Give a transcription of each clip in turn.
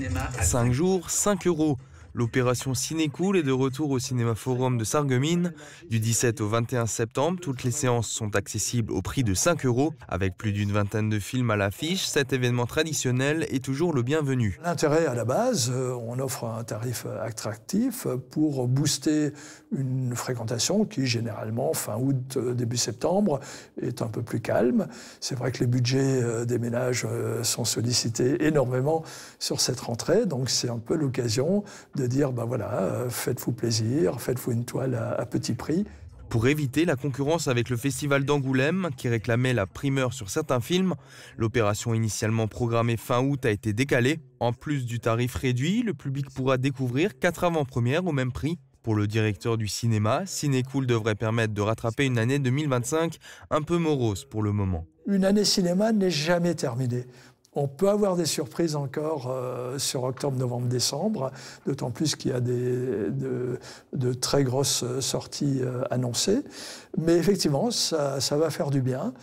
cinéma à 5 jours, 5 €. L'opération Cinécool est de retour au Cinéma Forum de Sarreguemines. Du 17 au 21 septembre, toutes les séances sont accessibles au prix de 5 €. Avec plus d'une vingtaine de films à l'affiche, cet événement traditionnel est toujours le bienvenu. L'intérêt à la base, on offre un tarif attractif pour booster une fréquentation qui, généralement, fin août, début septembre, est un peu plus calme. C'est vrai que les budgets des ménages sont sollicités énormément sur cette rentrée, donc c'est un peu l'occasion de dire, ben voilà, faites-vous plaisir, faites-vous une toile à petit prix. Pour éviter la concurrence avec le Festival d'Angoulême, qui réclamait la primeur sur certains films, l'opération initialement programmée fin août a été décalée. En plus du tarif réduit, le public pourra découvrir 4 avant-premières au même prix. Pour le directeur du cinéma, Cinécool devrait permettre de rattraper une année 2025 un peu morose pour le moment. Une année cinéma n'est jamais terminée. On peut avoir des surprises encore sur octobre, novembre, décembre, d'autant plus qu'il y a de très grosses sorties annoncées. Mais effectivement, ça va faire du bien.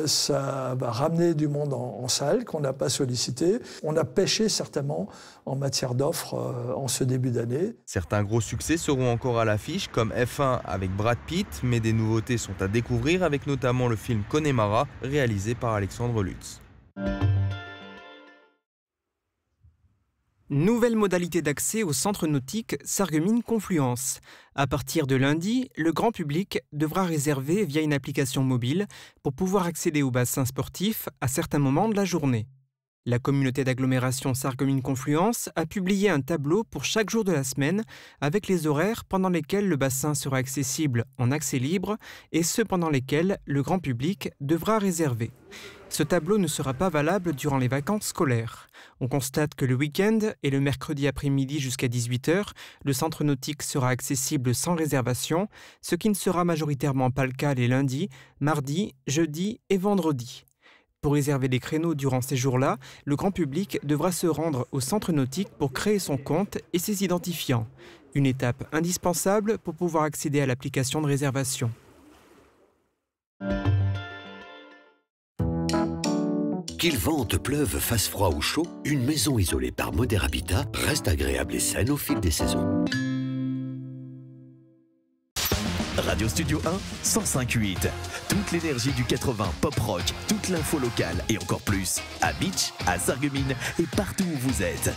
Ça va ramener du monde en salle qu'on n'a pas sollicité. On a pêché certainement en matière d'offres en ce début d'année. Certains gros succès seront encore à l'affiche, comme F1 avec Brad Pitt, mais des nouveautés sont à découvrir avec notamment le film Connemara, réalisé par Alexandre Lutz. Nouvelle modalité d'accès au centre nautique Sarreguemines Confluence. À partir de lundi, le grand public devra réserver via une application mobile pour pouvoir accéder au bassin sportif à certains moments de la journée. La communauté d'agglomération Sarreguemines Confluence a publié un tableau pour chaque jour de la semaine avec les horaires pendant lesquels le bassin sera accessible en accès libre et ceux pendant lesquels le grand public devra réserver. Ce tableau ne sera pas valable durant les vacances scolaires. On constate que le week-end et le mercredi après-midi jusqu'à 18 h, le centre nautique sera accessible sans réservation, ce qui ne sera majoritairement pas le cas les lundis, mardis, jeudis et vendredis. Pour réserver les créneaux durant ces jours-là, le grand public devra se rendre au centre nautique pour créer son compte et ses identifiants. Une étape indispensable pour pouvoir accéder à l'application de réservation. Qu'il vente, pleuve, fasse froid ou chaud, une maison isolée par Moder Habitat reste agréable et saine au fil des saisons. Radio Studio 1, 105.8. Toute l'énergie du 80 pop rock, toute l'info locale et encore plus. À Beach, à Sarreguemines et partout où vous êtes.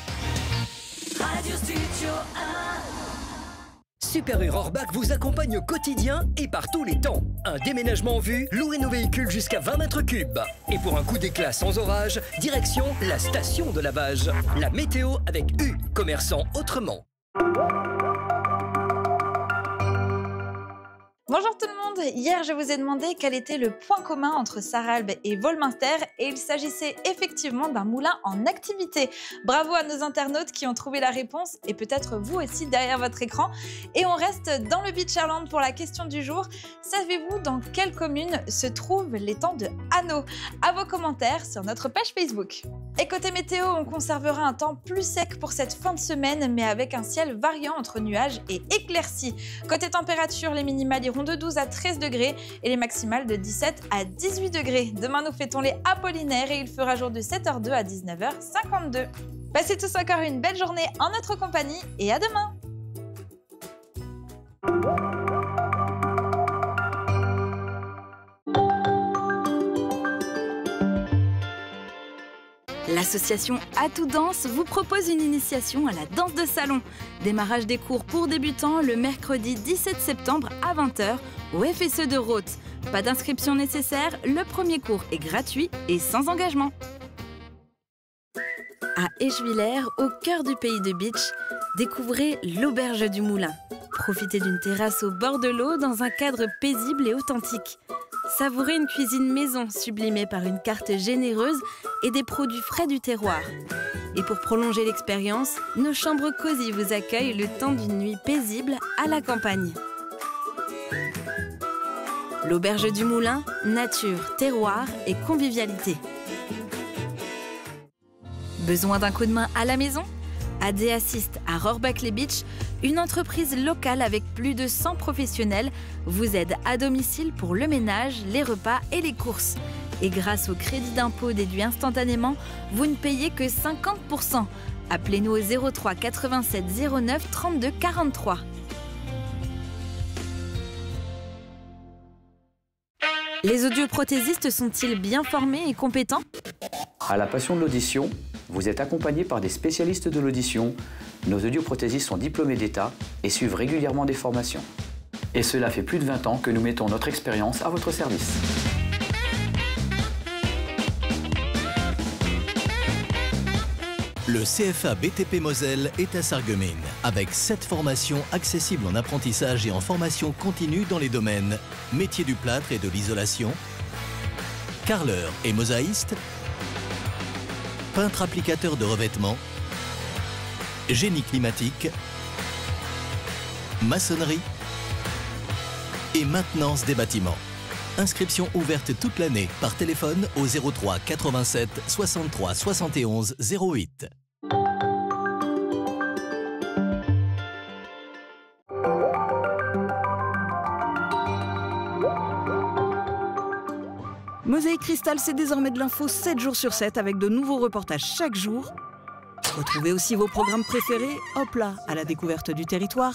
Radio Studio 1. Super U Rohrbach vous accompagne au quotidien et par tous les temps. Un déménagement en vue, louez nos véhicules jusqu'à 20 mètres cubes. Et pour un coup d'éclat sans orage, direction la station de lavage. La météo avec U, commerçant autrement. Bonjour tout le monde, hier je vous ai demandé quel était le point commun entre Sarralbe et Volminster et il s'agissait effectivement d'un moulin en activité. Bravo à nos internautes qui ont trouvé la réponse et peut-être vous aussi derrière votre écran. Et on reste dans le Beacherland pour la question du jour. Savez-vous dans quelle commune se trouve l'étang de Hanau? À vos commentaires sur notre page Facebook. Et côté météo, on conservera un temps plus sec pour cette fin de semaine mais avec un ciel variant entre nuages et éclaircies. Côté température, les minimales iront de 12 à 13 degrés et les maximales de 17 à 18 degrés. Demain, nous fêtons les Apollinaires et il fera jour de 7h02 à 19h52. Passez tous encore une belle journée en notre compagnie et à demain! L'association Atout Danse vous propose une initiation à la danse de salon. Démarrage des cours pour débutants le mercredi 17 septembre à 20 h au FSE de Roth. Pas d'inscription nécessaire, le premier cours est gratuit et sans engagement. À Eschwiller, au cœur du pays de Beach, découvrez l'Auberge du Moulin. Profitez d'une terrasse au bord de l'eau dans un cadre paisible et authentique. Savourez une cuisine maison sublimée par une carte généreuse et des produits frais du terroir. Et pour prolonger l'expérience, nos chambres cosy vous accueillent le temps d'une nuit paisible à la campagne. L'Auberge du Moulin, nature, terroir et convivialité. Besoin d'un coup de main à la maison? AD Assist à Rohrbach-les-Beach, une entreprise locale avec plus de 100 professionnels, vous aide à domicile pour le ménage, les repas et les courses. Et grâce au crédit d'impôt déduit instantanément, vous ne payez que 50%. Appelez-nous au 03 87 09 32 43. Les audioprothésistes sont-ils bien formés et compétents? À la passion de l'audition, vous êtes accompagné par des spécialistes de l'audition. Nos audioprothésistes sont diplômés d'État et suivent régulièrement des formations. Et cela fait plus de 20 ans que nous mettons notre expérience à votre service. Le CFA BTP Moselle est à Sarreguemines, avec 7 formations accessibles en apprentissage et en formation continue dans les domaines métier du plâtre et de l'isolation, carreleur et mosaïste, peintre applicateur de revêtements, génie climatique, maçonnerie et maintenance des bâtiments. Inscription ouverte toute l'année par téléphone au 03 87 63 71 08. Mosaïque Cristal, c'est désormais de l'info 7 jours sur 7 avec de nouveaux reportages chaque jour. Retrouvez aussi vos programmes préférés, hop là, à la découverte du territoire.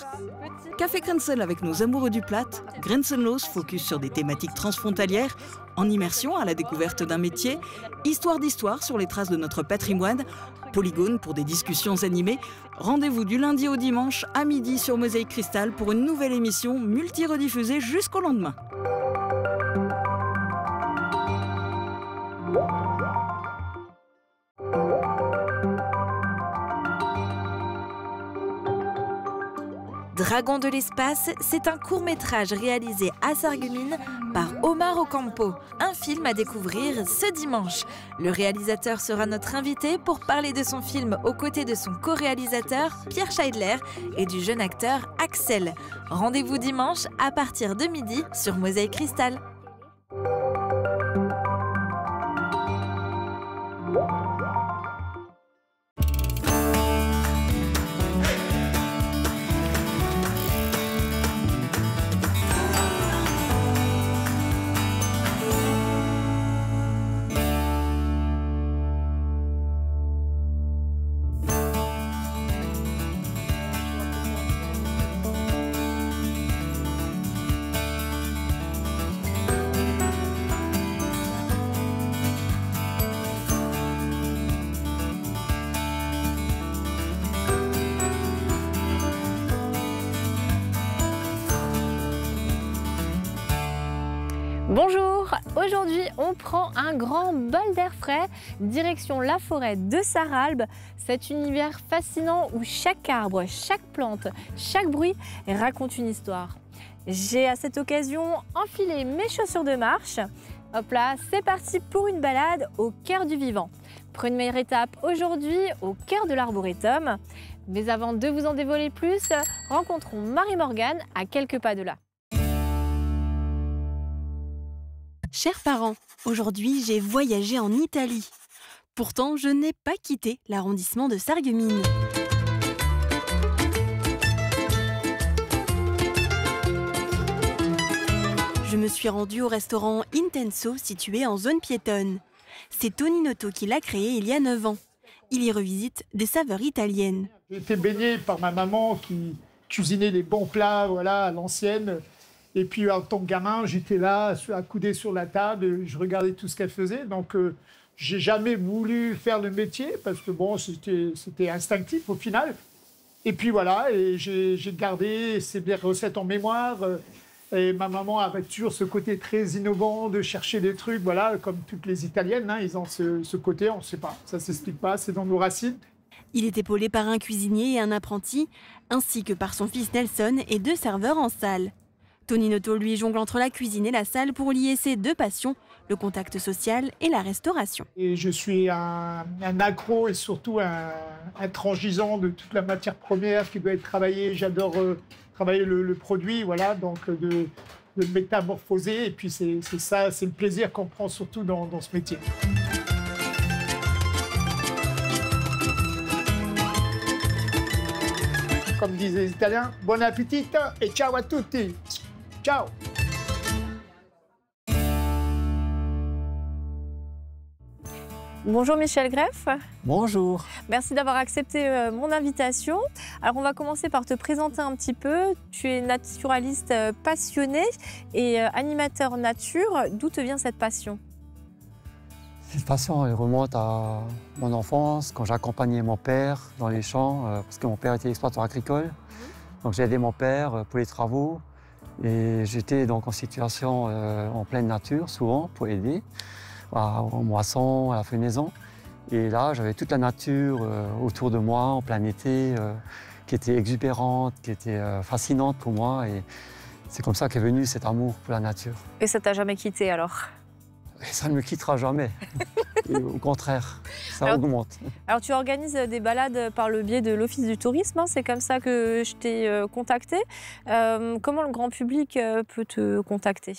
Café Grenzel avec nos amoureux du plat, Grenzenlos, focus sur des thématiques transfrontalières, en immersion à la découverte d'un métier, Histoire d'histoire sur les traces de notre patrimoine, Polygone pour des discussions animées. Rendez-vous du lundi au dimanche à midi sur Mosaïque Cristal pour une nouvelle émission multi-rediffusée jusqu'au lendemain. Dragon de l'espace, c'est un court-métrage réalisé à Sarreguemines par Omar Ocampo. Un film à découvrir ce dimanche. Le réalisateur sera notre invité pour parler de son film aux côtés de son co-réalisateur Pierre Scheidler et du jeune acteur Axel. Rendez-vous dimanche à partir de midi sur Mosaïque Cristal. Bonjour, aujourd'hui on prend un grand bol d'air frais, direction la forêt de Sarralbe, cet univers fascinant où chaque arbre, chaque plante, chaque bruit raconte une histoire. J'ai à cette occasion enfilé mes chaussures de marche. Hop là, c'est parti pour une balade au cœur du vivant. Première étape aujourd'hui au cœur de l'arboretum. Mais avant de vous en dévoiler plus, rencontrons Marie-Morgane à quelques pas de là. Chers parents, aujourd'hui j'ai voyagé en Italie. Pourtant, je n'ai pas quitté l'arrondissement de Sarreguemines. Je me suis rendue au restaurant Intenso situé en zone piétonne. C'est Toninotto qui l'a créé il y a 9 ans. Il y revisite des saveurs italiennes. J'ai été baigné par ma maman qui cuisinait des bons plats à l'ancienne. Et puis, en tant que gamin, j'étais là, accoudé sur la table, je regardais tout ce qu'elle faisait. Donc, j'ai jamais voulu faire le métier parce que, bon, c'était instinctif au final. Et puis, voilà, et j'ai gardé ces recettes en mémoire. Et ma maman avait toujours ce côté très innovant de chercher des trucs, voilà, comme toutes les Italiennes. Hein, ils ont ce côté, on ne sait pas, ça ne s'explique pas, c'est dans nos racines. Il est épaulé par un cuisinier et un apprenti, ainsi que par son fils Nelson et 2 serveurs en salle. Toninotto, lui, jongle entre la cuisine et la salle pour lier ses 2 passions, le contact social et la restauration. Et je suis un accro et surtout un transigeant de toute la matière première qui doit être travaillée. J'adore travailler le produit, voilà, donc de le métamorphoser. Et puis c'est ça, c'est le plaisir qu'on prend surtout dans ce métier. Comme disent les Italiens, bon appétit et ciao à tutti. Ciao. Bonjour Michel Greff. Bonjour. Merci d'avoir accepté mon invitation. Alors on va commencer par te présenter un petit peu. Tu es naturaliste passionné et animateur nature. D'où te vient cette passion? Cette passion, elle remonte à mon enfance, quand j'accompagnais mon père dans les champs, parce que mon père était exploitant agricole. Donc j'ai aidé mon père pour les travaux. Et j'étais donc en situation en pleine nature, souvent, pour aider. En moisson, à la fenaison. Et là, j'avais toute la nature autour de moi, en plein été, qui était exubérante, qui était fascinante pour moi. Et c'est comme ça qu'est venu cet amour pour la nature. Et ça t'a jamais quitté alors? Et ça ne me quittera jamais. Et au contraire, ça augmente. Alors tu organises des balades par le biais de l'Office du tourisme, hein, c'est comme ça que je t'ai contacté. Comment le grand public peut te contacter?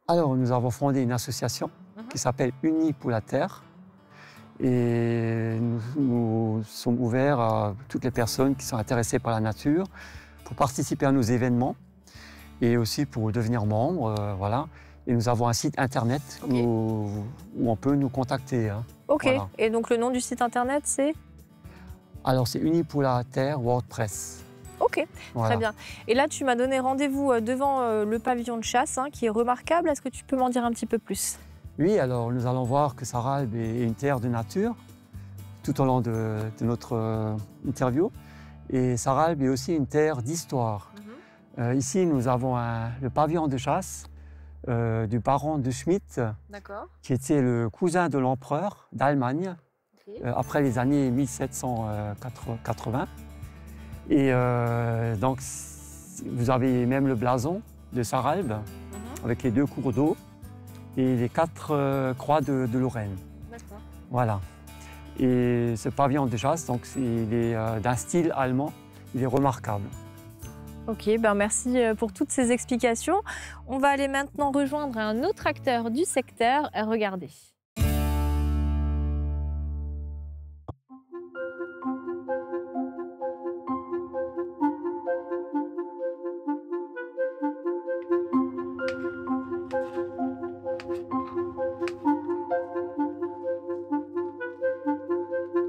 Alors, nous avons fondé une association qui s'appelle Unis pour la Terre. Et nous sommes ouverts à toutes les personnes qui sont intéressées par la nature pour participer à nos événements et aussi pour devenir membre. Voilà. Et nous avons un site internet où on peut nous contacter. Hein. Ok. Voilà. Et donc le nom du site internet, c'est? Alors, c'est Unis pour la Terre WordPress. Ok, Voilà. très bien. Et là, tu m'as donné rendez-vous devant le pavillon de chasse, hein, qui est remarquable. Est-ce que tu peux m'en dire un petit peu plus? Oui, alors nous allons voir que Sarralbe est une terre de nature tout au long de notre interview. Et Sarralbe est aussi une terre d'histoire. Ici, nous avons le pavillon de chasse du baron de Schmidt, qui était le cousin de l'empereur d'Allemagne, après les années 1780. Et donc, vous avez même le blason de Sarralbe, avec les 2 cours d'eau et les 4 croix de Lorraine. Voilà. Et ce pavillon de chasse, donc, il est d'un style allemand, il est remarquable. Ok, ben merci pour toutes ces explications. On va aller maintenant rejoindre un autre acteur du secteur. Regardez.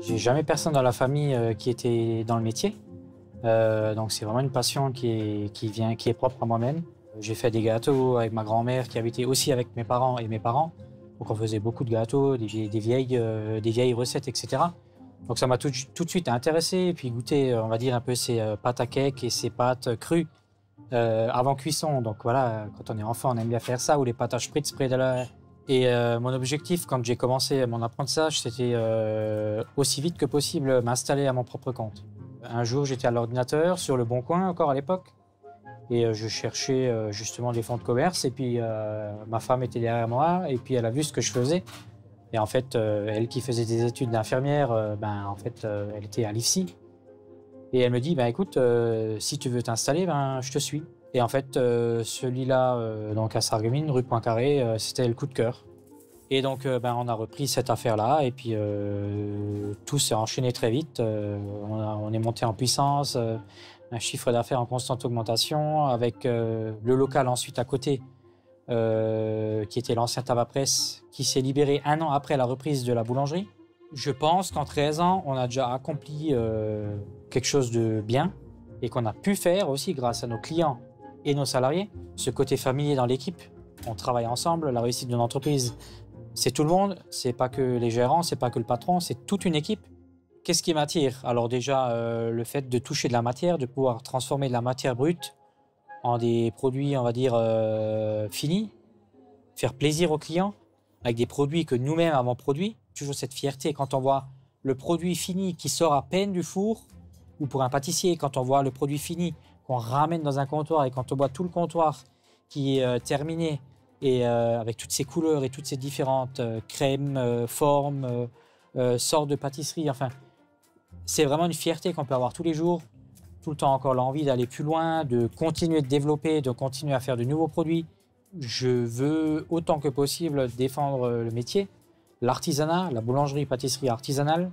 J'ai jamais personne dans la famille qui était dans le métier. Donc c'est vraiment une passion qui est propre à moi-même. J'ai fait des gâteaux avec ma grand-mère qui habitait aussi avec mes parents et mes parents. Donc on faisait beaucoup de gâteaux, des vieilles recettes, etc. Donc ça m'a tout de suite intéressé. Et puis goûter, on va dire, un peu ces pâtes à cake et ces pâtes crues avant cuisson. Donc voilà, quand on est enfant, on aime bien faire ça, ou les pâtes à spritz près de la... Et mon objectif, quand j'ai commencé mon apprentissage, c'était aussi vite que possible m'installer à mon propre compte. Un jour, j'étais à l'ordinateur, sur Le Bon Coin encore à l'époque, et je cherchais justement des fonds de commerce, et puis ma femme était derrière moi, et puis elle a vu ce que je faisais. Et en fait, elle qui faisait des études d'infirmière, elle était à l'IFSI. Et elle me dit, écoute, si tu veux t'installer, je te suis. Et en fait, celui-là, donc à Sarreguemines, rue Poincaré, c'était le coup de cœur. Et donc, on a repris cette affaire-là, et puis tout s'est enchaîné très vite. On est monté en puissance, un chiffre d'affaires en constante augmentation, avec le local ensuite à côté, qui était l'ancien tabac presse, qui s'est libéré 1 an après la reprise de la boulangerie. Je pense qu'en 13 ans, on a déjà accompli quelque chose de bien, et qu'on a pu faire aussi grâce à nos clients et nos salariés. Ce côté familier dans l'équipe, on travaille ensemble, la réussite d'une entreprise, c'est tout le monde, c'est pas que les gérants, c'est pas que le patron, c'est toute une équipe. Qu'est-ce qui m'attire? Alors déjà, le fait de toucher de la matière, de pouvoir transformer de la matière brute en des produits, on va dire, finis, faire plaisir aux clients avec des produits que nous-mêmes avons produits. Toujours cette fierté quand on voit le produit fini qui sort à peine du four, ou pour un pâtissier, quand on voit le produit fini qu'on ramène dans un comptoir, et quand on voit tout le comptoir qui est terminé, et avec toutes ces couleurs et toutes ces différentes crèmes, formes, sortes de pâtisserie, enfin, c'est vraiment une fierté qu'on peut avoir tous les jours, tout le temps encore l'envie d'aller plus loin, de continuer de développer, de continuer à faire de nouveaux produits. Je veux autant que possible défendre le métier, l'artisanat, la boulangerie-pâtisserie artisanale.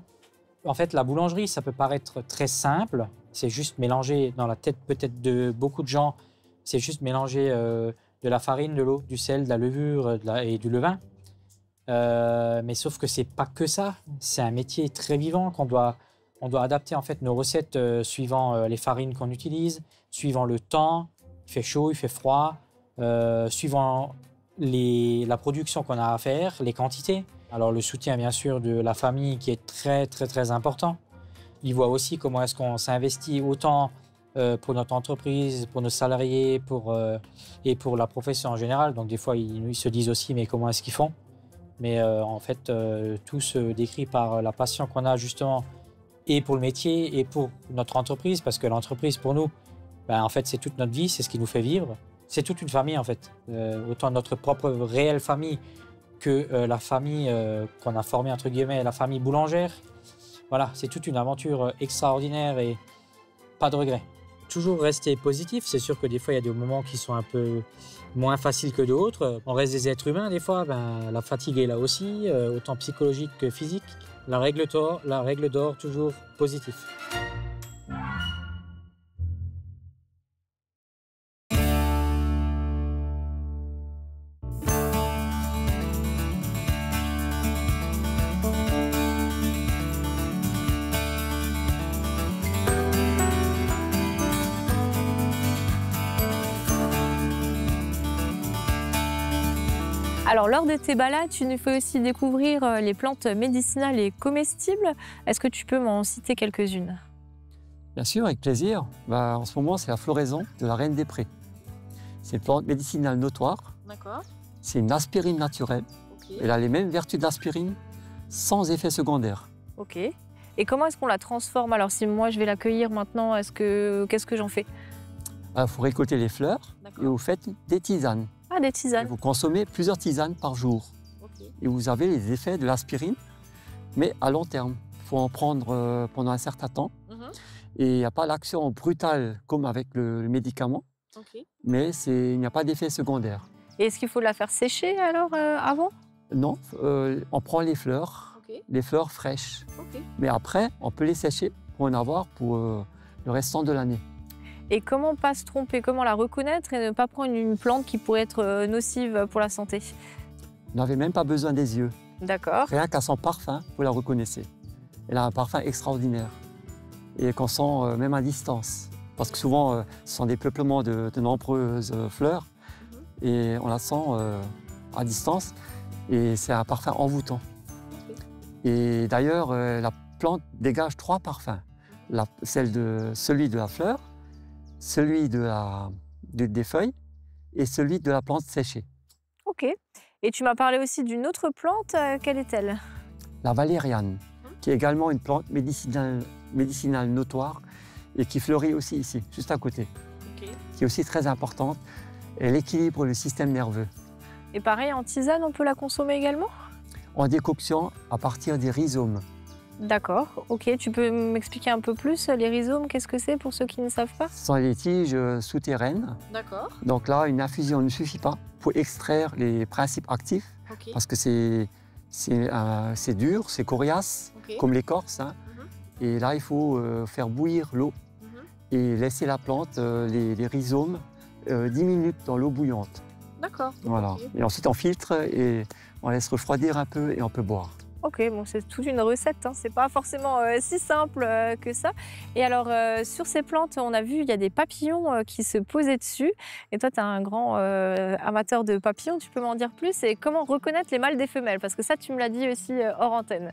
En fait, la boulangerie, ça peut paraître très simple, c'est juste mélanger dans la tête peut-être de beaucoup de gens, c'est juste mélanger de la farine, de l'eau, du sel, de la levure et du levain. Mais sauf que c'est pas que ça. C'est un métier très vivant on doit adapter en fait nos recettes suivant les farines qu'on utilise, suivant le temps. Il fait chaud, il fait froid, suivant la production qu'on a à faire, les quantités. Alors le soutien bien sûr de la famille qui est très important. Ils voient aussi comment est-ce qu'on s'investit autant pour notre entreprise, pour nos salariés, et pour la profession en général. Donc des fois ils se disent aussi mais comment est-ce qu'ils font? Mais en fait tout se décrit par la passion qu'on a justement et pour le métier et pour notre entreprise, parce que l'entreprise pour nous, en fait c'est toute notre vie, c'est ce qui nous fait vivre. C'est toute une famille en fait, autant notre propre réelle famille que la famille qu'on a formée entre guillemets, la famille boulangère. Voilà, c'est toute une aventure extraordinaire et pas de regrets. Toujours rester positif, c'est sûr que des fois il y a des moments qui sont un peu moins faciles que d'autres. On reste des êtres humains des fois, la fatigue est là aussi, autant psychologique que physique. La règle d'or, toujours positif. Alors, lors de tes balades, tu nous fais aussi découvrir les plantes médicinales et comestibles. Est-ce que tu peux m'en citer quelques-unes? Bien sûr, avec plaisir. En ce moment, c'est la floraison de la reine des prés. C'est une plante médicinale notoire. D'accord. C'est une aspirine naturelle. Okay. Elle a les mêmes vertus d'aspirine, sans effet secondaire. Ok. Et comment est-ce qu'on la transforme? Alors, si moi, je vais l'accueillir maintenant, qu'est-ce que j'en fais? Il faut récolter les fleurs et vous faites des tisanes. Ah, des tisanes. Et vous consommez plusieurs tisanes par jour. Okay. Et vous avez les effets de l'aspirine, mais à long terme. Il faut en prendre pendant un certain temps. Et il n'y a pas l'action brutale comme avec le médicament, mais il n'y a pas d'effet secondaire. Et est-ce qu'il faut la faire sécher alors avant? Non, on prend les fleurs fraîches. Mais après, on peut les sécher pour en avoir pour le restant de l'année. Et comment pas se tromper? Comment la reconnaître et ne pas prendre une plante qui pourrait être nocive pour la santé? Vous n'avez même pas besoin des yeux. D'accord. Rien qu'à son parfum, vous la reconnaissez. Elle a un parfum extraordinaire et qu'on sent même à distance. Parce que souvent, ce sont des peuplements de nombreuses fleurs et on la sent à distance et c'est un parfum envoûtant. Et d'ailleurs, la plante dégage 3 parfums. Celui de la fleur, celui des feuilles et celui de la plante séchée. Ok. Et tu m'as parlé aussi d'une autre plante, quelle est-elle? La valériane, qui est également une plante médicinale notoire et qui fleurit aussi ici, juste à côté, qui est aussi très importante. Elle équilibre le système nerveux. Et pareil, en tisane, on peut la consommer également? En décoction à partir des rhizomes. D'accord, ok. Tu peux m'expliquer un peu plus les rhizomes, qu'est-ce que c'est pour ceux qui ne savent pas? Ce sont les tiges souterraines. D'accord. Donc là, une infusion ne suffit pas pour extraire les principes actifs, parce que c'est dur, c'est coriace, comme l'écorce. Et là, il faut faire bouillir l'eau et laisser la plante, les rhizomes, 10 minutes dans l'eau bouillante. D'accord. Voilà. Et ensuite, on filtre et on laisse refroidir un peu et on peut boire. Ok, bon, c'est toute une recette, hein. C'est pas forcément si simple que ça. Et alors, sur ces plantes, on a vu, il y a des papillons qui se posaient dessus. Et toi, tu es un grand amateur de papillons, tu peux m'en dire plus? Et comment reconnaître les mâles des femelles? Parce que ça, tu me l'as dit aussi hors antenne.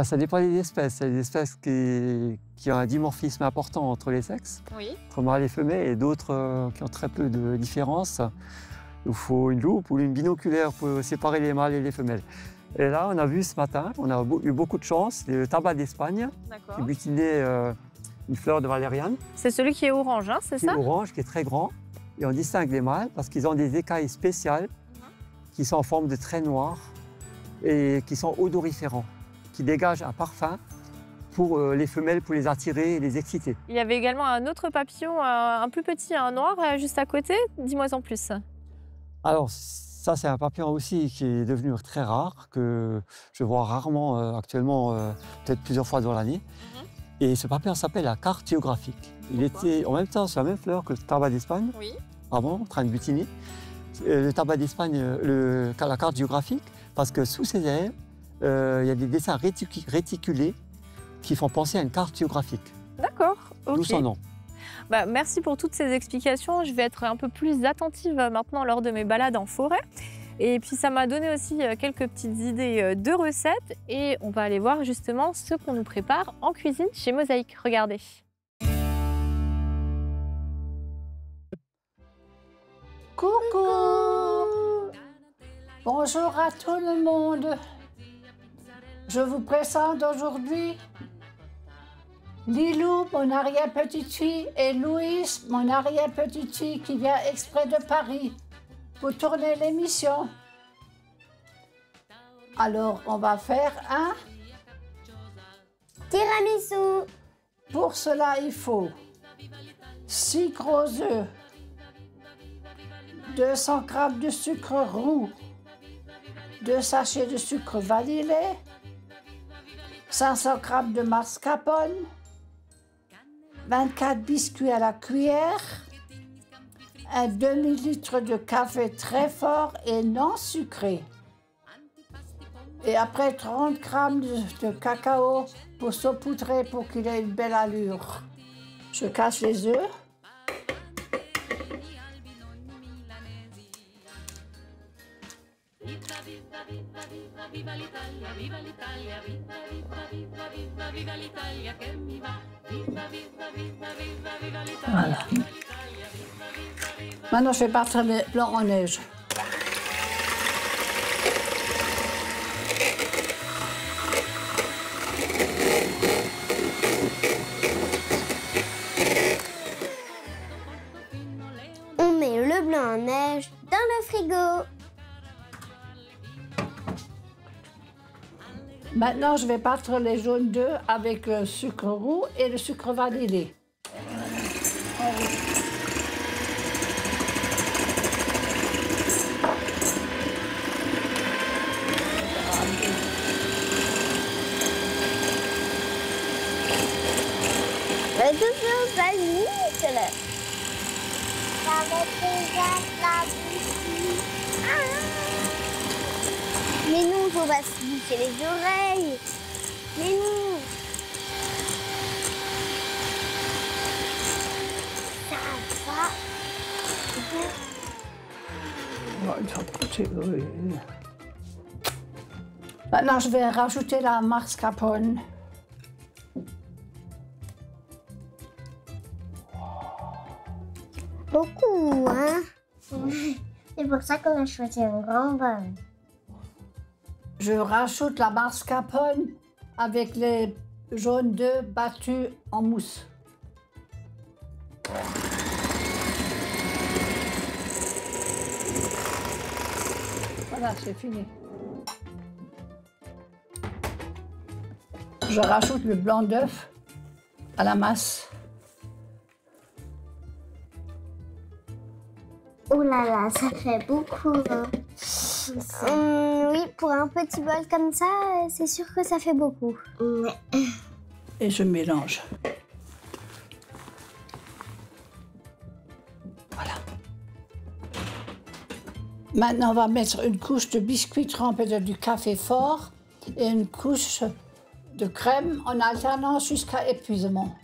Ça dépend des espèces. Il y a des espèces qui ont un dimorphisme important entre les sexes, entre mâles et femelles, et d'autres qui ont très peu de différence. Il faut une loupe ou une binoculaire pour séparer les mâles et les femelles. Et là, on a vu ce matin, on a eu beaucoup de chance, le tabac d'Espagne qui butinait une fleur de valériane. C'est celui qui est orange, hein, c'est ça? C'est orange, qui est très grand. Et on distingue les mâles parce qu'ils ont des écailles spéciales qui sont en forme de traits noirs et qui sont odoriférants, qui dégagent un parfum pour les femelles, pour les attirer et les exciter. Il y avait également un autre papillon, un plus petit, un noir, juste à côté. Dis-moi en plus. Alors, ça, c'est un papillon aussi qui est devenu très rare, que je vois rarement actuellement, peut-être plusieurs fois dans l'année. Et ce papillon s'appelle la carte géographique. Il était en même temps sur la même fleur que le tabac d'Espagne, avant, en train de butiner. Le tabac d'Espagne, la carte géographique, parce que sous ces ailes, il y a des dessins réticulés qui font penser à une carte géographique. D'accord, ok. D'où son nom. Bah, merci pour toutes ces explications. Je vais être un peu plus attentive maintenant lors de mes balades en forêt. Et puis ça m'a donné aussi quelques petites idées de recettes. Et on va aller voir justement ce qu'on nous prépare en cuisine chez Mosaïque. Regardez. Coucou! Bonjour à tout le monde. Je vous présente aujourd'hui Lilou, mon arrière-petite-fille, et Louise, mon arrière-petite-fille qui vient exprès de Paris pour tourner l'émission. Alors, on va faire un tiramisu. Pour cela, il faut 6 gros œufs, 200 g de sucre roux, 2 sachets de sucre vanillé, 500 g de mascarpone, 24 biscuits à la cuillère, un demi-litre de café très fort et non sucré. Et après 30 g de cacao pour saupoudrer pour qu'il ait une belle allure. Je casse les œufs. Voilà. Maintenant, je vais battre les blancs en neige. On met le blanc en neige dans le frigo. Maintenant, je vais battre les jaunes d'œufs avec le sucre roux et le sucre vanillé. Mais toujours ça limite là. Ça va déjà la bougie. Mais non, faut pas se boucher les oreilles. Mais non. Ça va. Maintenant, je vais rajouter la mascarpone. Beaucoup, hein? C'est pour ça qu'on a choisi un grand bol. Je rajoute la mascarpone avec les jaunes d'œufs battus en mousse. Voilà, c'est fini. Je rajoute le blanc d'œuf à la masse. Oh là là, ça fait beaucoup. Hein. Oui, pour un petit bol comme ça, c'est sûr que ça fait beaucoup. Et je mélange. Voilà. Maintenant, on va mettre une couche de biscuits trempés dans du café fort et une couche de crème en alternance jusqu'à épuisement.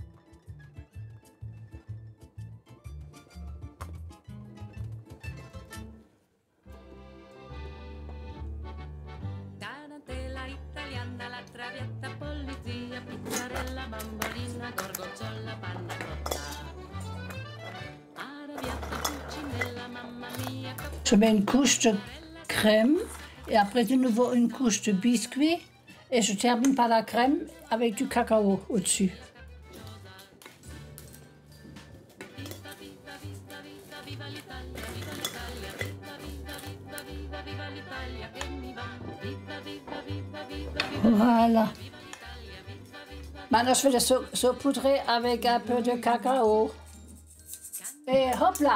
Je mets une couche de crème et après de nouveau une couche de biscuit et je termine par la crème avec du cacao au-dessus. Voilà. Maintenant, je vais le saupoudrer avec un peu de cacao. Et hop là!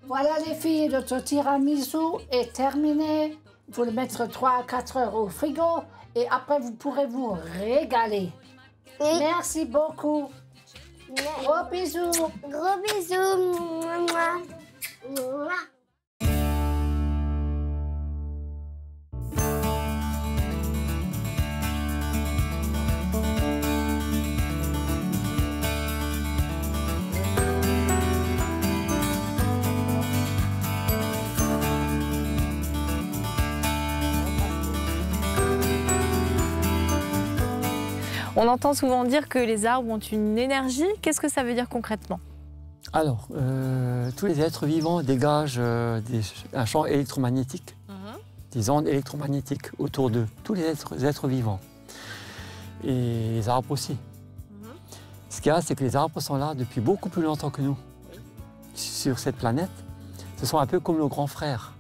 Voilà les filles, notre tiramisu est terminé. Vous le mettre 3 à 4 heures au frigo et après vous pourrez vous régaler. Oui. Merci beaucoup. Oui. Gros bisous. Gros bisous. Mouah. Mouah. On entend souvent dire que les arbres ont une énergie. Qu'est-ce que ça veut dire concrètement? Alors, tous les êtres vivants dégagent un champ électromagnétique, des ondes électromagnétiques autour d'eux, tous les êtres vivants. Et les arbres aussi. Ce qu'il y a, c'est que les arbres sont là depuis beaucoup plus longtemps que nous. Sur cette planète, ce sont un peu comme nos grands frères.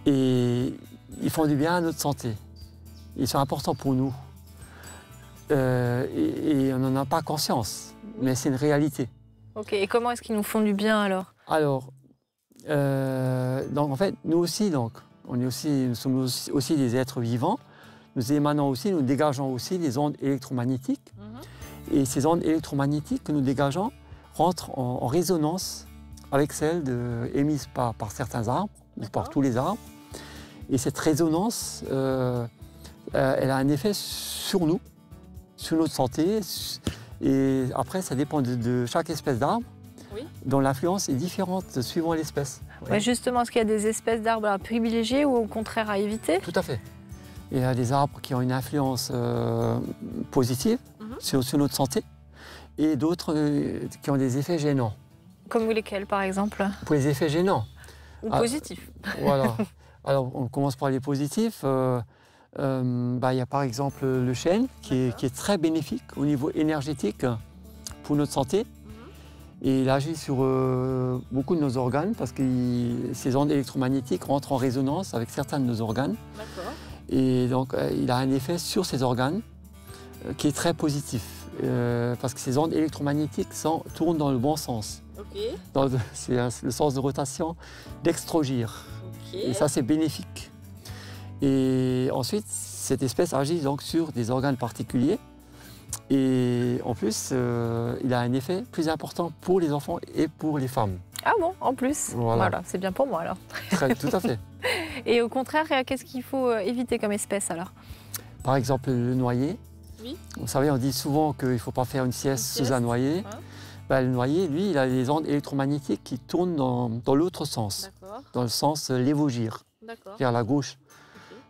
Et ils font du bien à notre santé. Ils sont importants pour nous. Et on n'en a pas conscience, mais c'est une réalité. Ok, et comment est-ce qu'ils nous font du bien alors? Alors, donc en fait, nous aussi, donc, nous sommes aussi des êtres vivants. Nous émanons aussi, nous dégageons aussi des ondes électromagnétiques. Et ces ondes électromagnétiques que nous dégageons rentrent en résonance avec celles émises par certains arbres, par tous les arbres. Et cette résonance, elle a un effet sur nous, sur notre santé. Et après, ça dépend de chaque espèce d'arbre, dont l'influence est différente suivant l'espèce. Ouais, justement, est-ce qu'il y a des espèces d'arbres à privilégier ou au contraire à éviter? Tout à fait. Il y a des arbres qui ont une influence positive sur notre santé et d'autres qui ont des effets gênants. Comme lesquels, par exemple? Pour les effets gênants. Ou positifs. Voilà. Alors, on commence par les positifs. Il y a par exemple le chêne qui est très bénéfique au niveau énergétique pour notre santé. Et il agit sur beaucoup de nos organes parce que ces ondes électromagnétiques rentrent en résonance avec certains de nos organes. Et donc, il a un effet sur ces organes qui est très positif parce que ces ondes électromagnétiques tournent dans le bon sens. C'est le sens de rotation d'extrogir. Et ça, c'est bénéfique. Et ensuite, cette espèce agit donc sur des organes particuliers. Et en plus, il a un effet plus important pour les enfants et pour les femmes. Ah bon, en plus? Voilà, c'est bien pour moi alors. Tout à fait. Et au contraire, qu'est-ce qu'il faut éviter comme espèce alors? Par exemple, le noyer. Oui. Vous savez, on dit souvent qu'il ne faut pas faire une sieste sous un noyer. Le noyer, lui, il a des ondes électromagnétiques qui tournent dans l'autre sens, dans le sens lévogir, vers la gauche.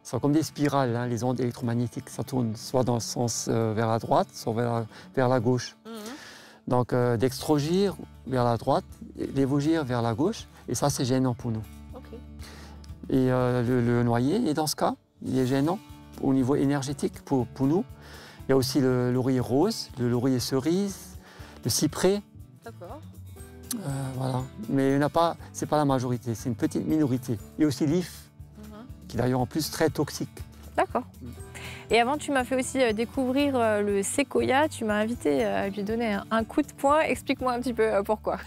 C'est comme des spirales, hein, les ondes électromagnétiques. Ça tourne soit dans le sens vers la droite, soit vers la gauche. Donc, d'extrogir vers la droite, lévogir vers la gauche. Et ça, c'est gênant pour nous. Et le noyer, et dans ce cas, il est gênant au niveau énergétique pour nous. Il y a aussi le laurier rose, le laurier cerise, le cyprès. Voilà. Mais ce n'est pas la majorité, c'est une petite minorité. Il y a aussi l'if, qui est d'ailleurs en plus très toxique. D'accord. Et avant, tu m'as fait aussi découvrir le séquoia. Tu m'as invité à lui donner un coup de poing. Explique-moi un petit peu pourquoi.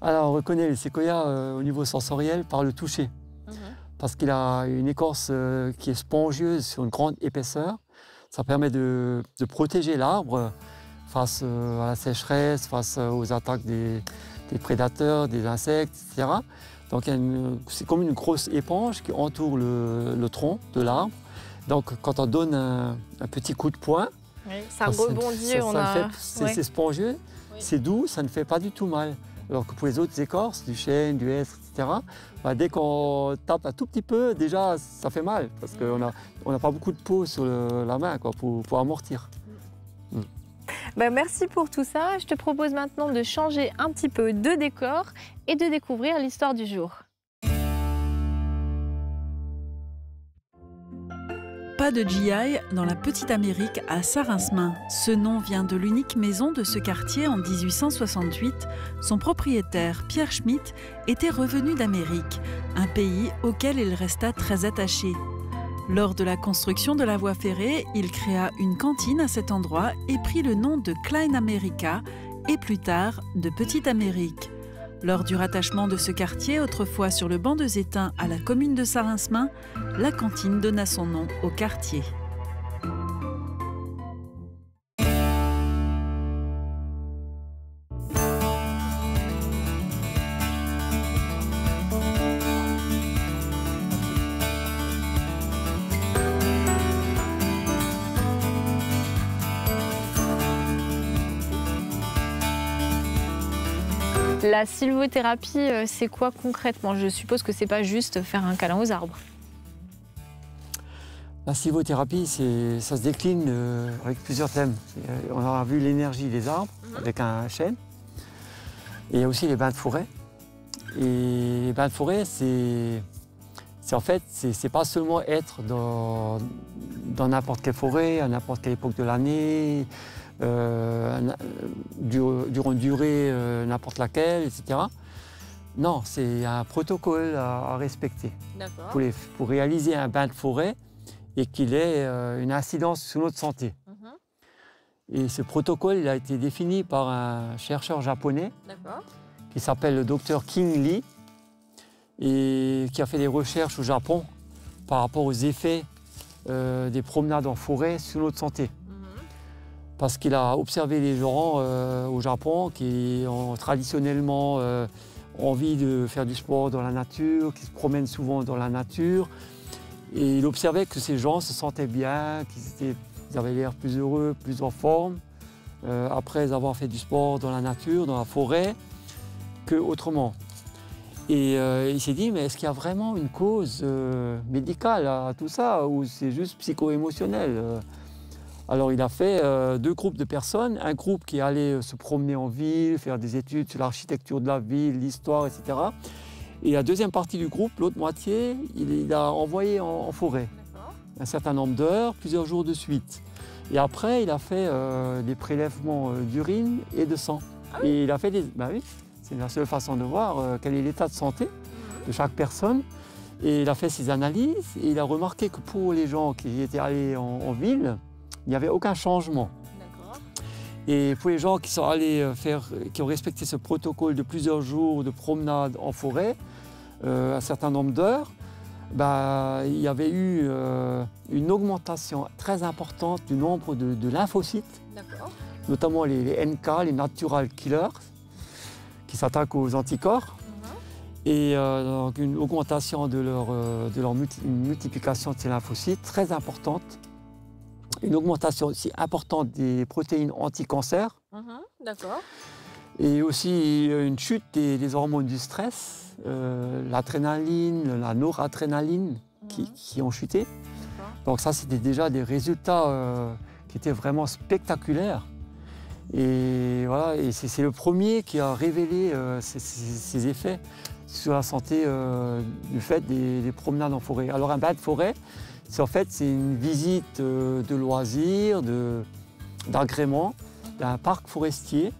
Alors, on reconnaît le séquoia au niveau sensoriel par le toucher. Parce qu'il a une écorce qui est spongieuse sur une grande épaisseur. Ça permet de protéger l'arbre face à la sécheresse, face aux attaques des prédateurs, des insectes, etc. Donc c'est comme une grosse éponge qui entoure le tronc de l'arbre. Donc quand on donne un petit coup de poing, ça rebondit. C'est spongieux, c'est doux, ça ne fait pas du tout mal. Alors que pour les autres écorces, du chêne, du hêtre, etc., dès qu'on tape un tout petit peu, déjà ça fait mal parce qu'on n'a pas beaucoup de peau sur la main pour amortir. Merci pour tout ça. Je te propose maintenant de changer un petit peu de décor et de découvrir l'histoire du jour. Pas de GI dans la Petite Amérique à Saint-Rincemin. Ce nom vient de l'unique maison de ce quartier en 1868. Son propriétaire, Pierre Schmitt, était revenu d'Amérique, un pays auquel il resta très attaché. Lors de la construction de la voie ferrée, il créa une cantine à cet endroit et prit le nom de Klein America et plus tard de Petite Amérique. Lors du rattachement de ce quartier, autrefois sur le banc de Zétain à la commune de Saint-Rincemin, la cantine donna son nom au quartier. La sylvothérapie, c'est quoi concrètement? Je suppose que c'est pas juste faire un câlin aux arbres. La sylvothérapie, ça se décline avec plusieurs thèmes. On a vu l'énergie des arbres avec un chêne. Et il y a aussi les bains de forêt. Et les bains de forêt, c'est pas seulement être dans n'importe quelle forêt, à n'importe quelle époque de l'année, durant une durée n'importe laquelle, etc. Non, c'est un protocole à respecter pour réaliser un bain de forêt et qu'il ait une incidence sur notre santé. Et ce protocole, il a été défini par un chercheur japonais qui s'appelle le docteur King Lee et qui a fait des recherches au Japon par rapport aux effets des promenades en forêt sur notre santé. Parce qu'il a observé les gens au Japon qui ont traditionnellement envie de faire du sport dans la nature, qui se promènent souvent dans la nature. Et il observait que ces gens se sentaient bien, qu'ils avaient l'air plus heureux, plus en forme, après avoir fait du sport dans la nature, dans la forêt, qu'autrement. Et il s'est dit, mais est-ce qu'il y a vraiment une cause médicale à tout ça, ou c'est juste psycho-émotionnel? Alors il a fait 2 groupes de personnes, un groupe qui allait se promener en ville, faire des études sur l'architecture de la ville, l'histoire, etc. Et la deuxième partie du groupe, l'autre moitié, il a envoyé en forêt un certain nombre d'heures, plusieurs jours de suite. Et après, il a fait des prélèvements d'urine et de sang. Et il a fait des... Ben oui, c'est la seule façon de voir quel est l'état de santé de chaque personne. Et il a fait ses analyses et il a remarqué que pour les gens qui étaient allés en ville, il n'y avait aucun changement. Et pour les gens qui sont allés qui ont respecté ce protocole de plusieurs jours de promenade en forêt, un certain nombre d'heures, il y avait eu une augmentation très importante du nombre de lymphocytes, notamment les NK, les natural killers, qui s'attaquent aux anticorps, et donc une augmentation de leur multiplication de ces lymphocytes très importante. Une augmentation aussi importante des protéines anti-cancer. Et aussi une chute des hormones du stress, l'adrénaline, la noradrénaline qui ont chuté. Donc ça, c'était déjà des résultats qui étaient vraiment spectaculaires. Et voilà, et c'est le premier qui a révélé ces effets sur la santé du fait des promenades en forêt. Alors un bain de forêt, c'est une visite de loisirs, d'agrément d'un parc forestier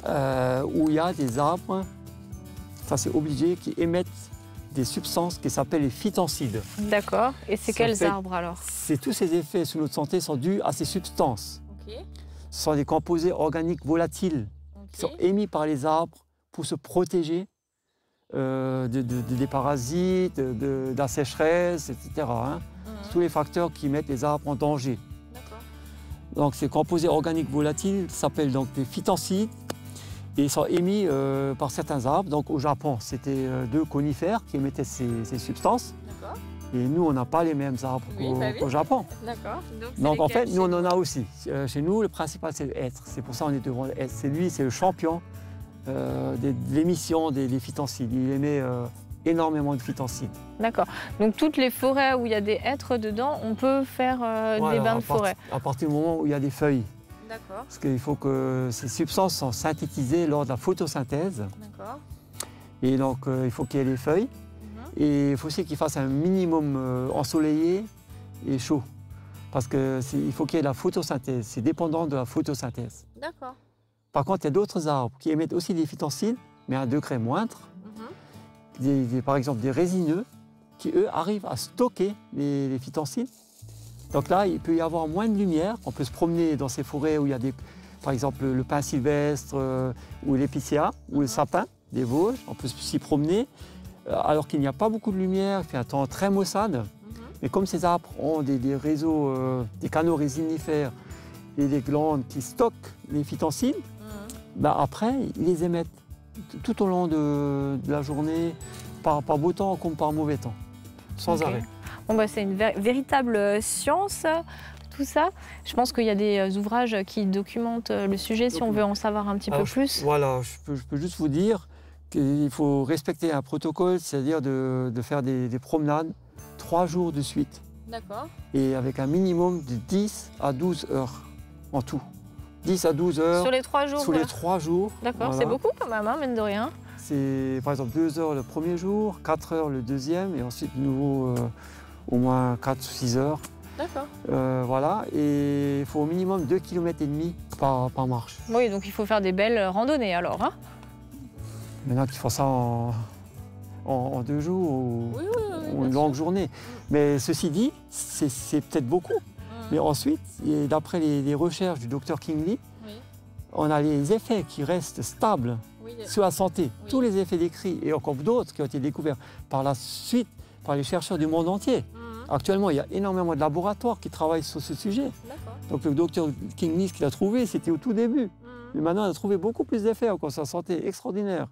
où il y a des arbres, ça c'est obligé, qui émettent des substances qui s'appellent les phytoncides. D'accord. Et c'est quels arbres alors? Tous ces effets sur notre santé sont dus à ces substances. Ce sont des composés organiques volatiles qui sont émis par les arbres pour se protéger des parasites, de la sécheresse, etc. Tous les facteurs qui mettent les arbres en danger. Donc ces composés organiques volatiles s'appellent donc des phytoncides et sont émis par certains arbres. Donc au Japon, c'était 2 conifères qui émettaient ces substances. Et nous, on n'a pas les mêmes arbres qu'au Japon. Donc en fait, nous, on en a aussi. Chez nous, le principal, c'est le hêtre. C'est pour ça qu'on est devant le hêtre. C'est lui, c'est le champion de l'émission des phytoncides. Il émet énormément de phytoncides. D'accord. Donc toutes les forêts où il y a des hêtres dedans, on peut faire des bains de forêt. À partir du moment où il y a des feuilles. D'accord. Parce qu'il faut que ces substances sont synthétisées lors de la photosynthèse. D'accord. Et donc il faut qu'il y ait des feuilles. Et il faut aussi qu'il fasse un minimum ensoleillé et chaud. Parce qu'il faut qu'il y ait de la photosynthèse. C'est dépendant de la photosynthèse. D'accord. Par contre, il y a d'autres arbres qui émettent aussi des phytoncides, mais à un degré moindre. Par exemple, des résineux, qui, eux, arrivent à stocker les phytoncides. Donc là, il peut y avoir moins de lumière. On peut se promener dans ces forêts où il y a par exemple, le pin sylvestre ou l'épicéa, ou le sapin des Vosges. On peut s'y promener, alors qu'il n'y a pas beaucoup de lumière, il fait un temps très maussade. Mais comme ces arbres ont des réseaux, des canaux résinifères et des glandes qui stockent les phytoncides, après, ils les émettent tout au long de la journée, par beau temps comme par mauvais temps, sans arrêt. Bon, c'est une véritable science, tout ça. Je pense qu'il y a des ouvrages qui documentent le sujet si on veut en savoir un petit peu plus. Voilà, je peux juste vous dire qu'il faut respecter un protocole, c'est-à-dire de faire des promenades 3 jours de suite. D'accord. Et avec un minimum de 10 à 12 heures en tout. 10 à 12 heures. Sur les 3 jours? Sur les 3 jours. D'accord, voilà. c'est beaucoup quand même, hein, mine de rien. C'est par exemple 2 heures le premier jour, 4 heures le deuxième, et ensuite de nouveau au moins 4 ou 6 heures. D'accord. Voilà, et il faut au minimum 2,5 km par marche. Oui, donc il faut faire des belles randonnées alors. Hein. Maintenant qu'il faut ça en 2 jours ou une longue journée. Mais ceci dit, c'est peut-être beaucoup. Mais ensuite, d'après les recherches du docteur Kingley, on a les effets qui restent stables sur la santé. Tous les effets décrits, et encore d'autres qui ont été découverts par la suite par les chercheurs du monde entier. Actuellement, il y a énormément de laboratoires qui travaillent sur ce sujet. Donc le docteur Kingley, ce qu'il a trouvé, c'était au tout début. Mais maintenant, on a trouvé beaucoup plus d'effets encore sur la santé, extraordinaire.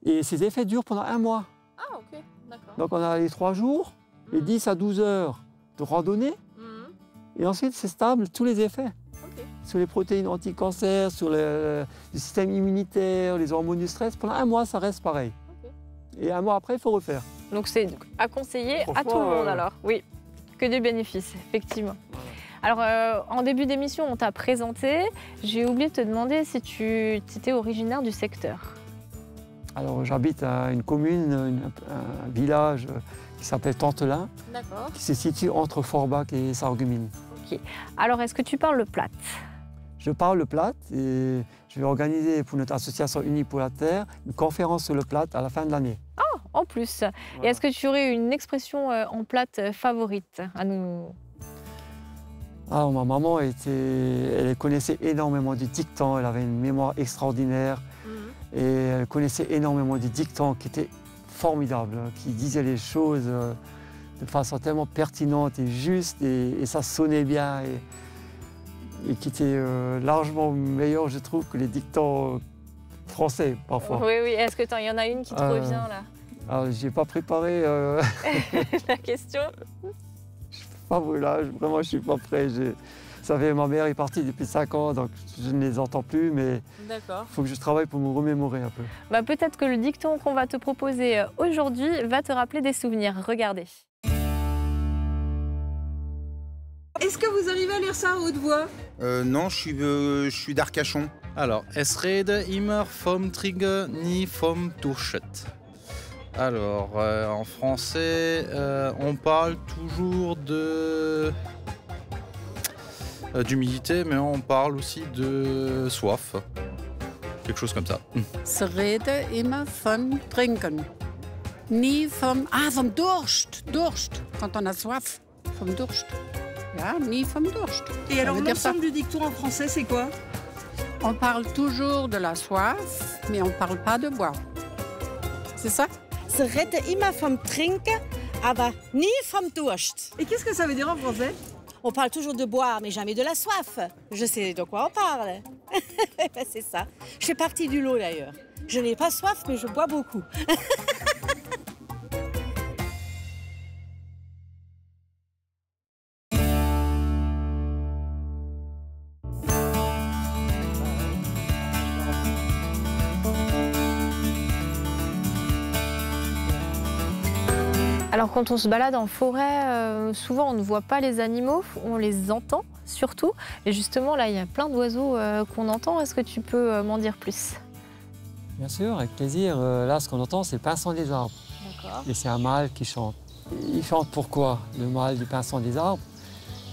Et ces effets durent pendant 1 mois. Ah, ok, d'accord. Donc on a les 3 jours, les 10 à 12 heures de randonnée, et ensuite c'est stable, tous les effets. Sur les protéines anti-cancer, sur le système immunitaire, les hormones du stress, pendant 1 mois ça reste pareil. Et 1 mois après, il faut refaire. Donc c'est à conseiller à tout le monde alors. Oui, que des bénéfices, effectivement. Alors en début d'émission, on t'a présenté. J'ai oublié de te demander si tu étais originaire du secteur. Alors j'habite à une commune, un village qui s'appelle Tantelin, qui se situe entre Forbach et Sarreguemines. Ok. Alors est-ce que tu parles le plate? Je parle le plate et je vais organiser pour notre association Unis pour la Terre une conférence sur le plate à la fin de l'année. Ah, en plus. Voilà. Et est-ce que tu aurais une expression en plate favorite à nous? Alors ma maman elle connaissait énormément du dicton, elle avait une mémoire extraordinaire. Et elle connaissait énormément des dictons qui étaient formidables, qui disaient les choses de façon tellement pertinente et juste, et ça sonnait bien, et qui étaient largement meilleurs, je trouve, que les dictons français, parfois. Oui, oui. Est-ce qu'il y en a une qui te revient, là? Alors, je n'ai pas préparé la question. Là, vraiment, je ne suis pas prêt. Ma mère est partie depuis 5 ans, donc je ne les entends plus, mais il faut que je travaille pour me remémorer un peu. Bah, peut-être que le dicton qu'on va te proposer aujourd'hui va te rappeler des souvenirs. Regardez. Est-ce que vous arrivez à lire ça à haute voix? Non, je suis d'Arcachon. Alors, es rede immer vom Trigger, nie vom Durchschnitt. Alors, en français, on parle toujours d'humidité, mais on parle aussi de soif. Quelque chose comme ça. Se rede immer vom Trinken. Nie vom Durst. Durst. Quand on a soif. Vom Durst. Ja, nie vom Durst. Et alors, l'ensemble du dicton en français, c'est quoi? On parle toujours de la soif, mais on ne parle pas de boire. C'est ça? Se rede immer vom Trinken, aber nie vom Durst. Et qu'est-ce que ça veut dire en français? On parle toujours de boire, mais jamais de la soif. Je sais de quoi on parle. C'est ça. Je fais partie du lot d'ailleurs. Je n'ai pas soif, mais je bois beaucoup. Alors quand on se balade en forêt, souvent on ne voit pas les animaux, on les entend surtout. Et justement là, il y a plein d'oiseaux qu'on entend. Est-ce que tu peux m'en dire plus? Bien sûr, avec plaisir. Là, ce qu'on entend, c'est le pinsson des arbres. Et c'est un mâle qui chante. Il chante pourquoi? Le mâle du pinsson des arbres,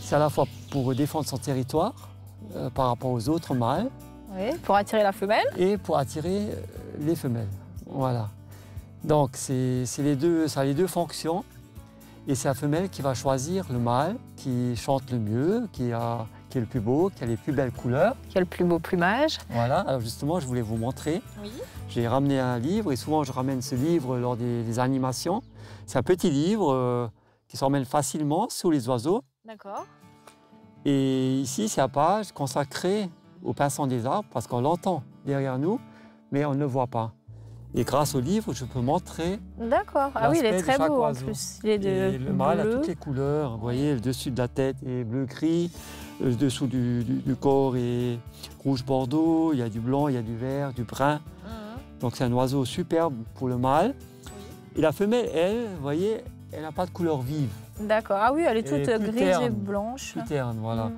c'est à la fois pour défendre son territoire par rapport aux autres mâles. Oui, pour attirer la femelle. Et pour attirer les femelles. Voilà. Donc, ça a les deux fonctions. Et c'est la femelle qui va choisir le mâle qui chante le mieux, qui est le plus beau, qui a les plus belles couleurs. Qui a le plus beau plumage. Voilà, alors justement, je voulais vous montrer. Oui. J'ai ramené un livre, et souvent je ramène ce livre lors des animations. C'est un petit livre qui s'emmène facilement sous les oiseaux. D'accord. Et ici, c'est la page consacrée au pinsson des arbres, parce qu'on l'entend derrière nous, mais on ne le voit pas. Et grâce au livre, je peux montrer. D'accord. Ah oui, il est très beau en plus. Il est de le mâle a toutes les couleurs. Vous voyez, le dessus de la tête est bleu-gris, le dessous du corps est rouge-bordeaux, il y a du blanc, il y a du vert, du brun. Donc c'est un oiseau superbe pour le mâle. Et la femelle, elle, vous voyez, elle n'a pas de couleur vive. D'accord. Ah oui, elle est toute Et plus grise et terne, blanche. plus terne, voilà.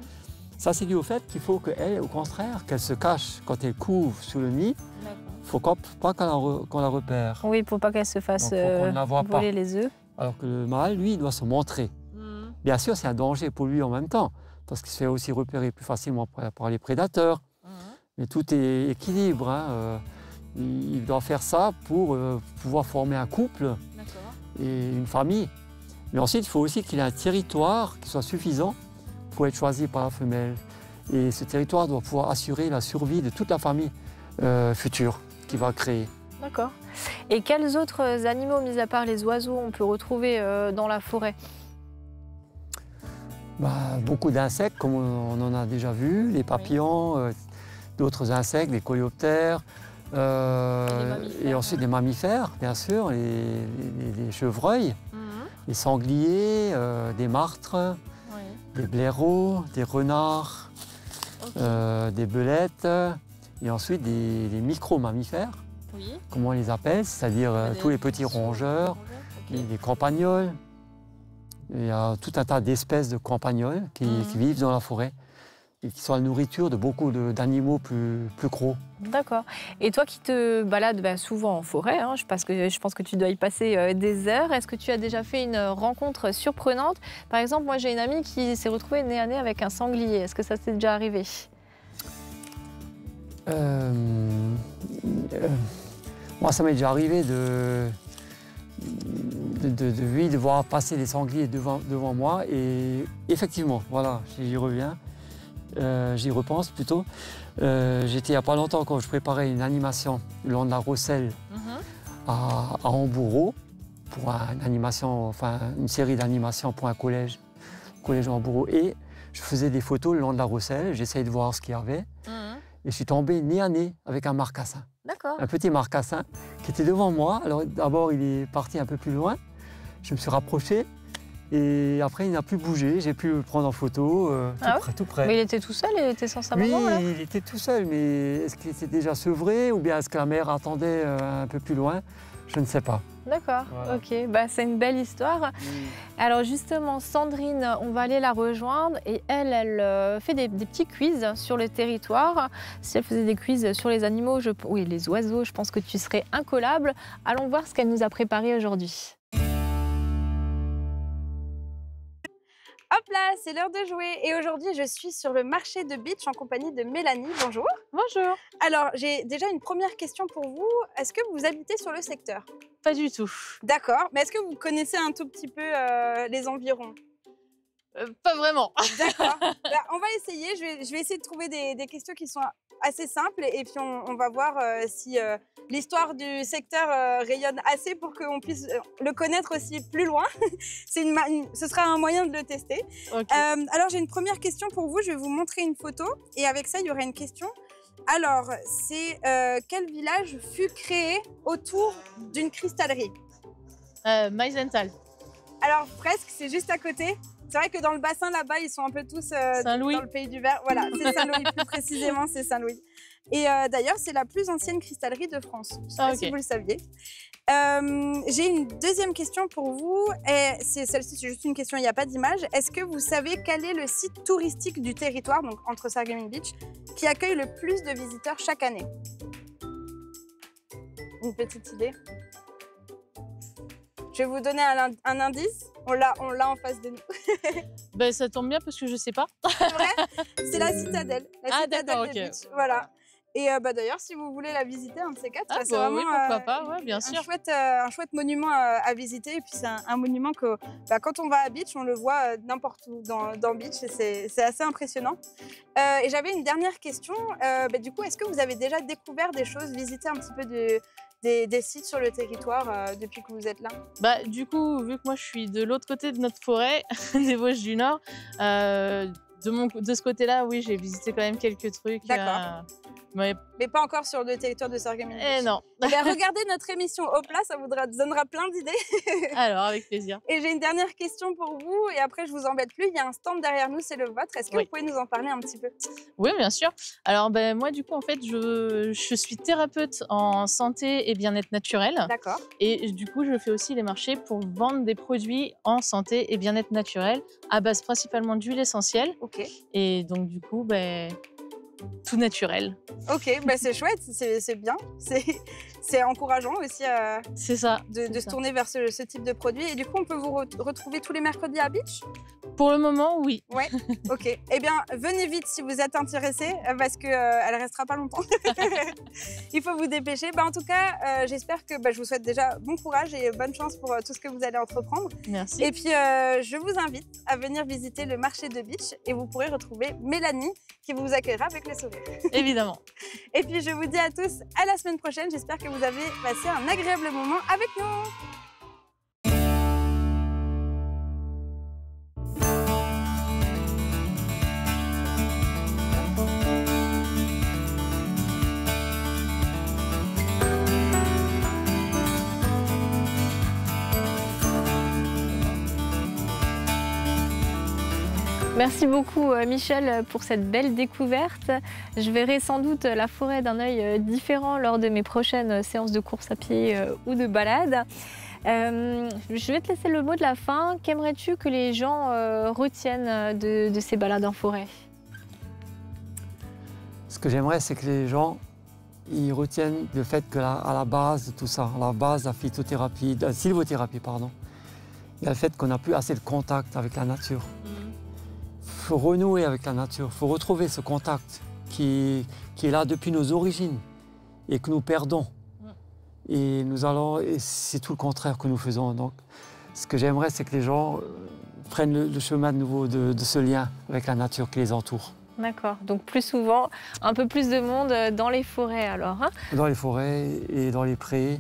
Ça, c'est dû au fait qu'il faut qu'elle, au contraire, qu'elle se cache quand elle couve sous le nid. Il ne faut pas qu'on la repère. Oui, pour pas qu'elle se fasse Donc, faut qu'on ne la voit voler pas. les œufs. Alors que le mâle, lui, il doit se montrer. Bien sûr, c'est un danger pour lui en même temps, parce qu'il se fait aussi repérer plus facilement par les prédateurs. Mais tout est équilibre. Hein. Il doit faire ça pour pouvoir former un couple et une famille. Mais ensuite, il faut aussi qu'il ait un territoire qui soit suffisant pour être choisi par la femelle. Et ce territoire doit pouvoir assurer la survie de toute la famille future qu'il va créer. D'accord. Et quels autres animaux, mis à part les oiseaux, on peut retrouver dans la forêt? Beaucoup d'insectes, comme on en a déjà vu, les papillons, d'autres insectes, les coléoptères, et ensuite les mammifères, bien sûr, les chevreuils, les sangliers, des martres, des blaireaux, des renards, des belettes, et ensuite des micro-mammifères, comme on les appelle, c'est-à-dire tous les petits rongeurs, les campagnols. Il y a tout un tas d'espèces de campagnols qui vivent dans la forêt et qui sont la nourriture de beaucoup d'animaux plus gros. D'accord. Et toi qui te balades souvent en forêt, parce que je pense que tu dois y passer des heures, est-ce que tu as déjà fait une rencontre surprenante? Par exemple, moi j'ai une amie qui s'est retrouvée nez à nez avec un sanglier. Est-ce que ça s'est déjà arrivé? Moi, ça m'est déjà arrivé de voir passer des sangliers devant moi. Et effectivement, voilà, j'y reviens, j'y repense plutôt. J'étais il n'y a pas longtemps quand je préparais une animation le long de la Rosselle à Hambourg pour une série d'animations pour un collège à Hambourg. Et je faisais des photos le long de la Rosselle, j'essayais de voir ce qu'il y avait. Et je suis tombé nez à nez avec un marcassin. Un petit marcassin qui était devant moi. Alors d'abord, il est parti un peu plus loin. Je me suis rapproché et après, il n'a plus bougé. J'ai pu le prendre en photo tout près. Mais il était tout seul, il était sans sa maman, maman là? Il était tout seul, mais est-ce qu'il était déjà sevré ou bien est-ce que la mère attendait un peu plus loin? Je ne sais pas. D'accord, voilà. Ok, c'est une belle histoire. Alors justement, Sandrine, on va aller la rejoindre et elle fait des petits quiz sur le territoire. Si elle faisait des quiz sur les animaux, oui, les oiseaux, je pense que tu serais incollable. Allons voir ce qu'elle nous a préparé aujourd'hui. Hop là, c'est l'heure de jouer. Et aujourd'hui, je suis sur le marché de Bitche en compagnie de Mélanie. Bonjour. Bonjour. Alors, j'ai déjà une première question pour vous. Est-ce que vous habitez sur le secteur? Pas du tout. D'accord. Mais est-ce que vous connaissez un tout petit peu les environs? Pas vraiment. D'accord. On va essayer. Je vais essayer de trouver des questions qui sont assez simples et puis on va voir si l'histoire du secteur rayonne assez pour qu'on puisse le connaître aussi plus loin. Ce sera un moyen de le tester. Okay. Alors j'ai une première question pour vous. Je vais vous montrer une photo et avec ça il y aura une question. Alors c'est quel village fut créé autour d'une cristallerie? Meisenthal. Alors presque, c'est juste à côté. C'est vrai que dans le bassin là-bas, ils sont un peu tous dans le pays du verre. Voilà, c'est Saint-Louis, plus précisément, c'est Saint-Louis. Et d'ailleurs, c'est la plus ancienne cristallerie de France. Je ne sais pas si vous le saviez. J'ai une deuxième question pour vous. Celle-ci, c'est juste une question, il n'y a pas d'image. Est-ce que vous savez quel est le site touristique du territoire, donc entre Sarreguemines Beach, qui accueille le plus de visiteurs chaque année? Une petite idée? Je vais vous donner un indice. On l'a en face de nous. Ça tombe bien parce que je ne sais pas. C'est vrai? C'est la citadelle. La citadelle d'accord, de Beach. Voilà. Et d'ailleurs, si vous voulez la visiter, un de ces quatre, c'est vraiment oui, pourquoi pas, ouais, bien sûr. Un chouette monument à visiter. Et puis c'est un monument que quand on va à Beach, on le voit n'importe où dans Beach. Et c'est assez impressionnant. Et j'avais une dernière question. Du coup, est-ce que vous avez déjà découvert des choses, visité un petit peu des sites sur le territoire depuis que vous êtes là? Du coup, vu que moi je suis de l'autre côté de notre forêt, des Vosges du Nord, De ce côté-là, oui, j'ai visité quand même quelques trucs. D'accord. Mais pas encore sur le territoire de Sarreguemines. Eh non. Eh bien, regardez notre émission Hopla, ça vous donnera plein d'idées. Alors, avec plaisir. Et j'ai une dernière question pour vous, et après je vous embête plus. Il y a un stand derrière nous, c'est le vôtre. Est-ce que vous pouvez nous en parler un petit peu? Oui, bien sûr. Alors, moi, du coup, en fait, je suis thérapeute en santé et bien-être naturel. D'accord. Et du coup, je fais aussi les marchés pour vendre des produits en santé et bien-être naturel à base principalement d'huile essentielle. Ok. Et donc, du coup, tout naturel. Ok, c'est chouette, c'est bien. C'est encourageant aussi c'est ça, de se tourner vers ce type de produit. Et du coup, on peut vous retrouver tous les mercredis à Beach? Pour le moment, oui. Ouais, ok. Eh bien, venez vite si vous êtes intéressé, parce qu'elle ne restera pas longtemps. Il faut vous dépêcher. En tout cas, j'espère que je vous souhaite déjà bon courage et bonne chance pour tout ce que vous allez entreprendre. Merci. Et puis, je vous invite à venir visiter le marché de Beach et vous pourrez retrouver Mélanie qui vous accueillera avec le sourire. Évidemment. Et puis, je vous dis à tous à la semaine prochaine. J'espère que vous avez passé un agréable moment avec nous. Merci beaucoup Michel pour cette belle découverte. Je verrai sans doute la forêt d'un œil différent lors de mes prochaines séances de course à pied ou de balade. Je vais te laisser le mot de la fin. Qu'aimerais-tu que les gens retiennent de ces balades en forêt? Ce que j'aimerais, c'est que les gens ils retiennent le fait qu'à la base de tout ça, à la base de la phytothérapie, de la sylvothérapie, pardon, il y a le fait qu'on n'a plus assez de contact avec la nature. Il faut renouer avec la nature, il faut retrouver ce contact qui est là depuis nos origines et que nous perdons. Et c'est tout le contraire que nous faisons. Donc, ce que j'aimerais, c'est que les gens prennent le chemin de nouveau de ce lien avec la nature qui les entoure. D'accord, donc plus souvent, un peu plus de monde dans les forêts alors. Dans les forêts et dans les prés,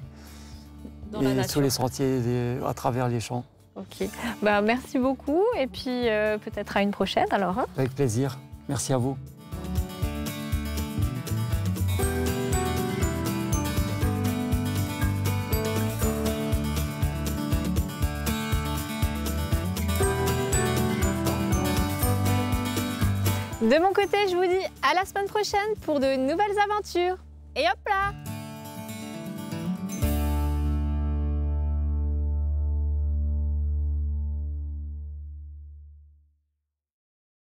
et sur les sentiers, à travers les champs. Ok, merci beaucoup et puis peut-être à une prochaine alors. Avec plaisir, merci à vous. De mon côté, je vous dis à la semaine prochaine pour de nouvelles aventures. Et hop là!